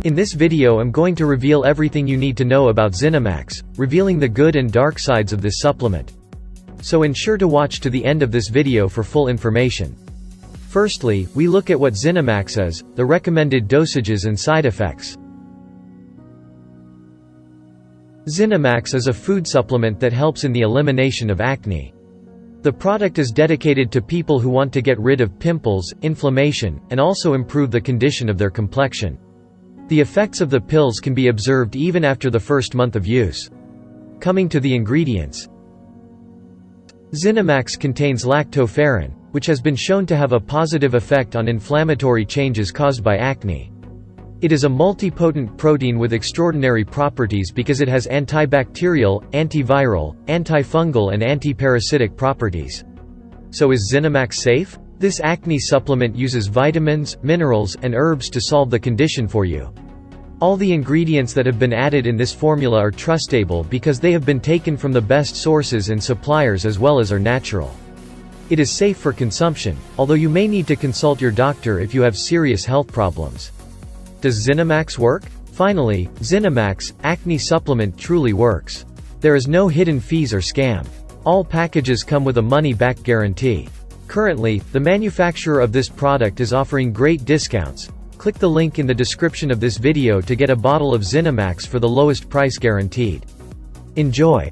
In this video I'm going to reveal everything you need to know about ZeniMax, revealing the good and dark sides of this supplement. So ensure to watch to the end of this video for full information. Firstly, we look at what ZeniMax is, the recommended dosages and side effects. ZeniMax is a food supplement that helps in the elimination of acne. The product is dedicated to people who want to get rid of pimples, inflammation, and also improve the condition of their complexion. The effects of the pills can be observed even after the first month of use. Coming to the ingredients. ZeniMax contains lactoferrin, which has been shown to have a positive effect on inflammatory changes caused by acne. It is a multipotent protein with extraordinary properties because it has antibacterial, antiviral, antifungal and antiparasitic properties. So is ZeniMax safe? This acne supplement uses vitamins, minerals, and herbs to solve the condition for you. All the ingredients that have been added in this formula are trustable because they have been taken from the best sources and suppliers as well as are natural. It is safe for consumption, although you may need to consult your doctor if you have serious health problems. Does ZeniMax work? Finally, ZeniMax, acne supplement truly works. There is no hidden fees or scam. All packages come with a money-back guarantee. Currently, the manufacturer of this product is offering great discounts. Click the link in the description of this video to get a bottle of ZeniMax for the lowest price guaranteed. Enjoy!